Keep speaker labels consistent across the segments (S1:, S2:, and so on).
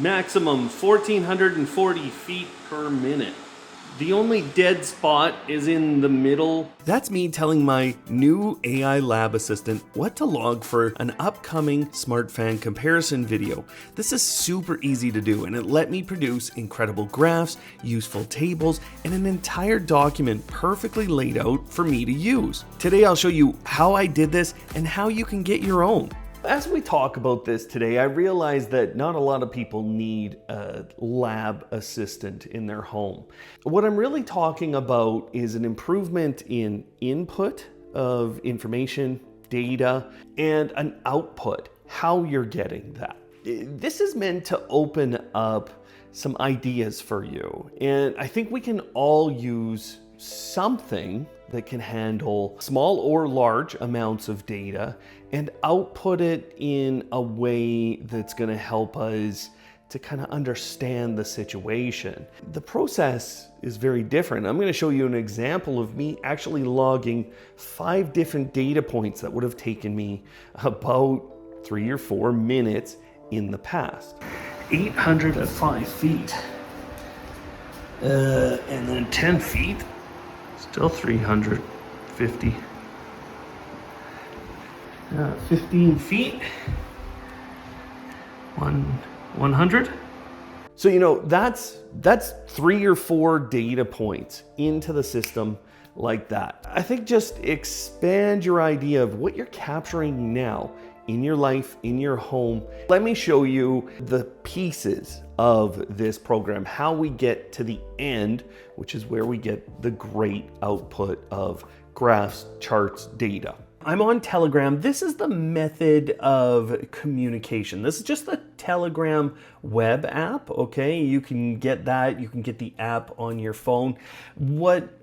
S1: Maximum 1,440 feet per minute. The only dead spot is in the middle. That's me telling my new AI lab assistant what to log for an upcoming smart fan comparison video. This is super easy to do, and it let me produce incredible graphs, useful tables, and an entire document perfectly laid out for me to use. Today I'll show you how I did this and how you can get your own. As we talk about this today, I realize that not a lot of people need a lab assistant in their home. What I'm really talking about is an improvement in input of information, data, and an output, how you're getting that. This is meant to open up some ideas for you, and I think we can all use something that can handle small or large amounts of data and output it in a way that's going to help us to kind of understand the situation. The process is very different. I'm going to show you an example of me actually logging 5 different data points that would have taken me about 3 or 4 minutes in the past. 805 feet. And then 10 feet. Still 350. 15 feet. 100. So that's 3 or 4 data points into the system like that. I think just expand your idea of what you're capturing now in your life, in your home. Let me show you the pieces of this program, how we get to the end, which is where we get the great output of graphs, charts, data. I'm on Telegram. This is the method of communication. This is just the Telegram web app, okay? You can get that. You can get the app on your phone. What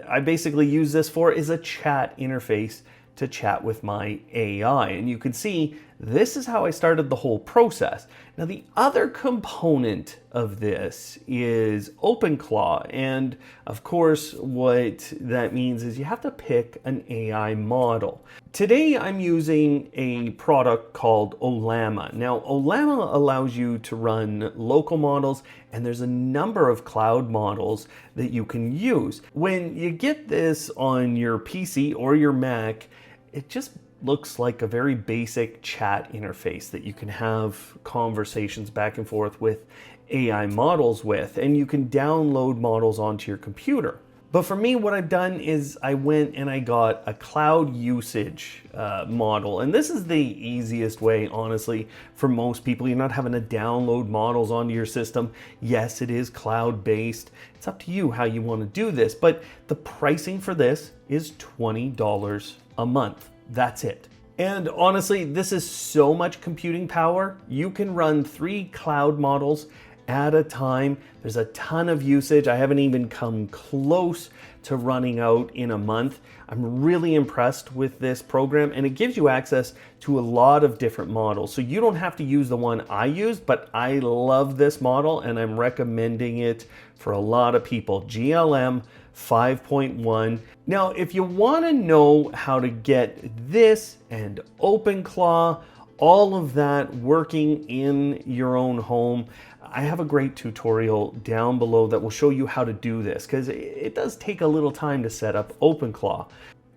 S1: I basically use this for is a chat interface to chat with my AI. And you can see this is how I started the whole process. Now the other component of this is OpenClaw. And of course, what that means is you have to pick an AI model. Today I'm using a product called Ollama. Now Ollama allows you to run local models, and there's a number of cloud models that you can use. When you get this on your PC or your Mac, it just looks like a very basic chat interface that you can have conversations back and forth with AI models with, and you can download models onto your computer. But for me, what I've done is I went and I got a cloud usage model. And this is the easiest way, honestly, for most people. You're not having to download models onto your system. Yes, it is cloud-based. It's up to you how you want to do this. But the pricing for this is $20 a month. That's it. And honestly, this is so much computing power. You can run 3 cloud models at a time. There's a ton of usage. I haven't even come close to running out in a month. I'm really impressed with this program, and it gives you access to a lot of different models. So you don't have to use the one I used, but I love this model and I'm recommending it for a lot of people. GLM 5.1. Now, if you want to know how to get this and OpenClaw, all of that working in your own home, I have a great tutorial down below that will show you how to do this, because it does take a little time to set up OpenClaw.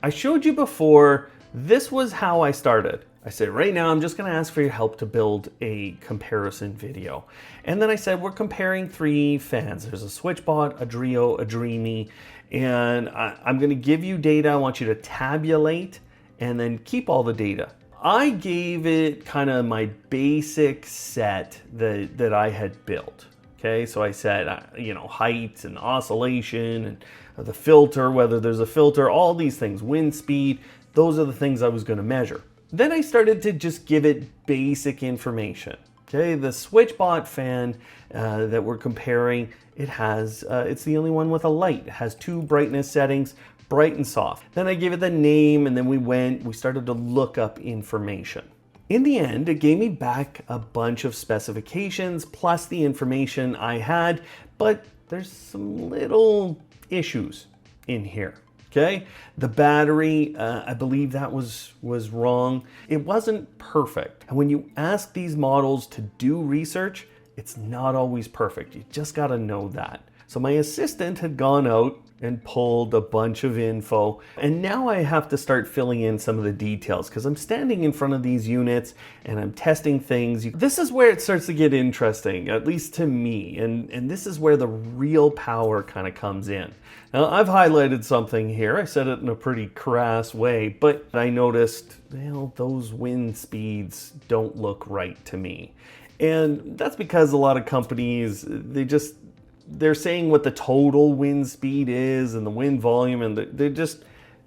S1: I showed you before, this was how I started. I said, right now I'm just going to ask for your help to build a comparison video. And then I said, we're comparing 3 fans. There's a SwitchBot, a Drio, a Dreamy, and I'm going to give you data. I want you to tabulate and then keep all the data. I gave it kind of my basic set that I had built. Okay, so I said, height and oscillation and the filter, whether there's a filter, all these things, wind speed, those are the things I was going to measure. Then I started to just give it basic information. Okay, the SwitchBot fan that we're comparing, it's the only one with a light. It has 2 brightness settings, bright and soft. Then I gave it the name, and then we started to look up information. In the end, it gave me back a bunch of specifications plus the information I had, but there's some little issues in here. Okay, the battery, I believe that was wrong. It wasn't perfect. And when you ask these models to do research, it's not always perfect. You just got to know that. So my assistant had gone out and pulled a bunch of info, and now I have to start filling in some of the details because I'm standing in front of these units and I'm testing things. This is where it starts to get interesting, at least to me, and this is where the real power kind of comes in. Now, I've highlighted something here. I said it in a pretty crass way, but I noticed, well, those wind speeds don't look right to me. And that's because a lot of companies, they're saying what the total wind speed is and the wind volume, and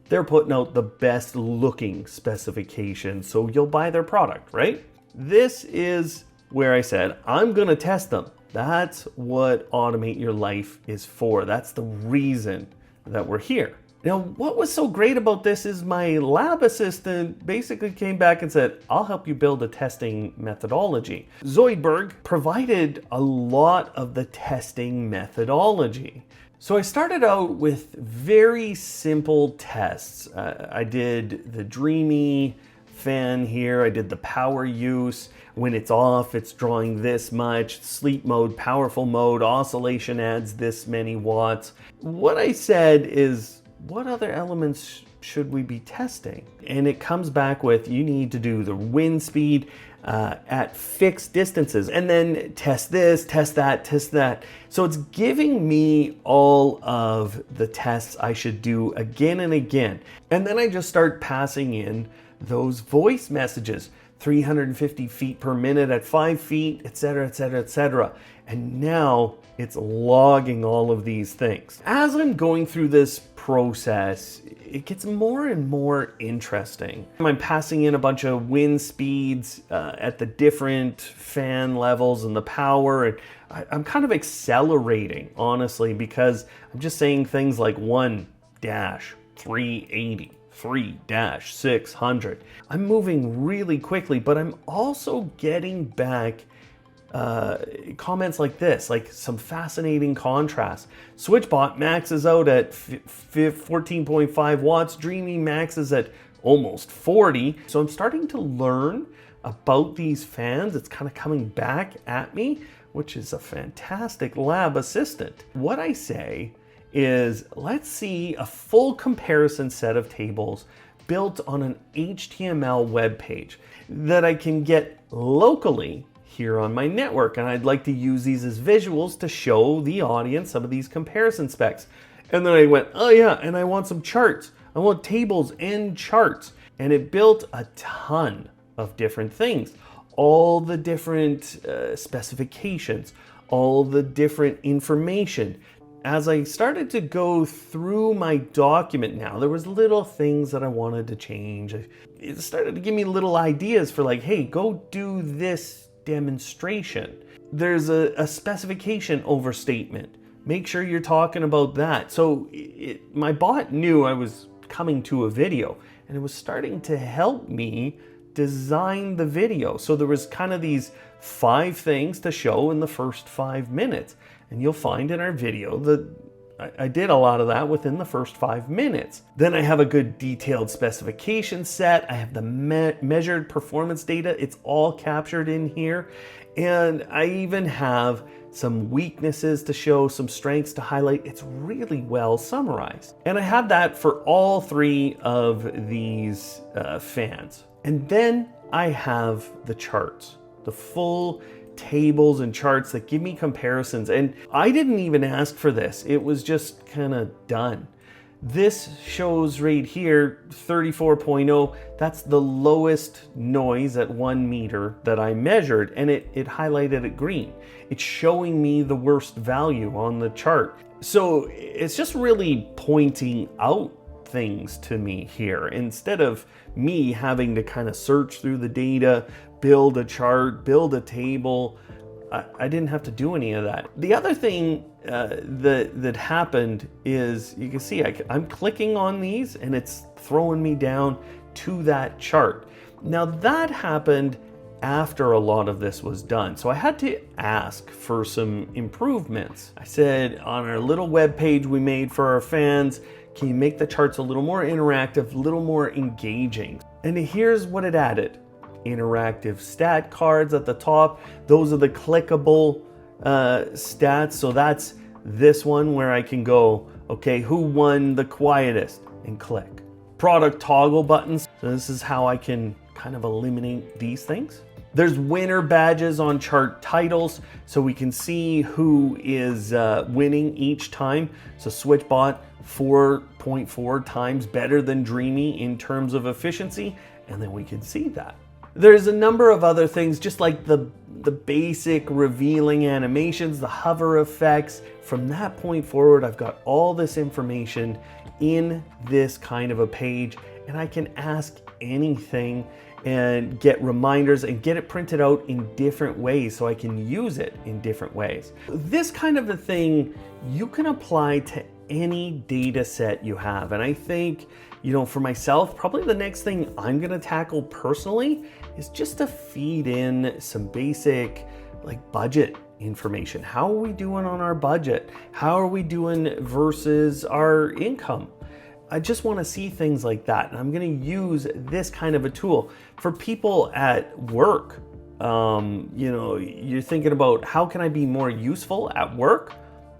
S1: they're putting out the best looking specifications, so you'll buy their product, right? This is where I said, I'm gonna test them. That's what Automate Your Life is for. That's the reason that we're here. Now, what was so great about this is my lab assistant basically came back and said, I'll help you build a testing methodology. Zoidberg provided a lot of the testing methodology. So I started out with very simple tests. I did the Dreamy fan here. I did the power use. When it's off, it's drawing this much. Sleep mode, powerful mode, oscillation adds this many watts. What I said is, what other elements should we be testing? And it comes back with, you need to do the wind speed at fixed distances, and then test this, test that, test that. So it's giving me all of the tests I should do again and again. And then I just start passing in those voice messages, 350 feet per minute at 5 feet, etc., etc., etc. And now it's logging all of these things. As I'm going through this process, it gets more and more interesting. I'm passing in a bunch of wind speeds at the different fan levels and the power, and I'm kind of accelerating, honestly, because I'm just saying things like 1-380. 3-600. I'm moving really quickly, but I'm also getting back comments like this, like some fascinating contrast. SwitchBot maxes out at 14.5 watts. Dreamy maxes at almost 40. So I'm starting to learn about these fans. It's kind of coming back at me, which is a fantastic lab assistant. What I say is, let's see a full comparison set of tables built on an HTML web page that I can get locally here on my network. And I'd like to use these as visuals to show the audience some of these comparison specs. And then I went, oh yeah, and I want some charts. I want tables and charts. And it built a ton of different things. All the different specifications, all the different information. As I started to go through my document now, there was little things that I wanted to change. It started to give me little ideas for like, hey, go do this demonstration. There's a specification overstatement. Make sure you're talking about that. So my bot knew I was coming to a video, and it was starting to help me design the video. So there was kind of these 5 things to show in the first 5 minutes. And you'll find in our video that I did a lot of that within the first 5 minutes. Then I have a good detailed specification set. I have the measured performance data. It's all captured in here. And I even have some weaknesses to show, some strengths to highlight. It's really well summarized. And I had that for all 3 of these fans. And then I have the charts, the full tables and charts that give me comparisons. And I didn't even ask for this. It was just kind of done. This shows right here 34.0. That's the lowest noise at 1 meter that I measured, and it highlighted it green. It's showing me the worst value on the chart. So it's just really pointing out things to me here instead of me having to kind of search through the data, build a chart, build a table. I didn't have to do any of that. The other thing that happened is, you can see I'm clicking on these and it's throwing me down to that chart. Now that happened after a lot of this was done. So I had to ask for some improvements. I said, on our little web page we made for our fans, can you make the charts a little more interactive, a little more engaging? And here's what it added. interactive stat cards at the top. Those are the clickable stats. So that's this one where I can go, okay, who won the quietest, and click. Product toggle buttons. So this is how I can kind of eliminate these things. There's winner badges on chart titles, so we can see who is winning each time. So SwitchBot 4.4 times better than Dreamy in terms of efficiency, and then we can see that. There's a number of other things, just like the basic revealing animations, the hover effects. From that point forward, I've got all this information in this kind of a page, and I can ask anything and get reminders and get it printed out in different ways so I can use it in different ways. This kind of a thing you can apply to any data set you have. And I think, you know, for myself, probably the next thing I'm gonna tackle personally is just to feed in some basic like budget information. How are we doing on our budget? How are we doing versus our income? I just want to see things like that. And I'm going to use this kind of a tool for people at work. You know, you're thinking about how can I be more useful at work?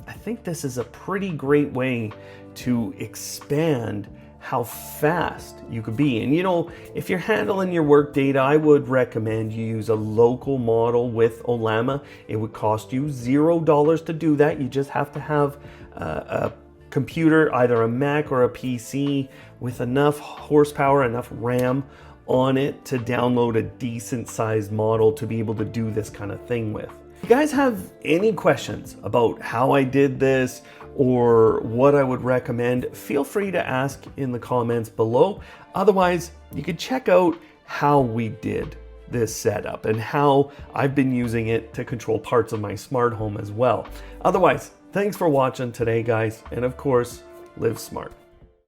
S1: I think this is a pretty great way to expand how fast you could be. And you know, if you're handling your work data, I would recommend you use a local model with Ollama. It would cost you $0 to do that. You just have to have a computer, either a Mac or a PC with enough horsepower, enough RAM on it to download a decent sized model to be able to do this kind of thing with. If you guys have any questions about how I did this or what I would recommend, feel free to ask in the comments below. Otherwise, you could check out how we did this setup and how I've been using it to control parts of my smart home as well. Otherwise, thanks for watching today, guys. And of course, live smart.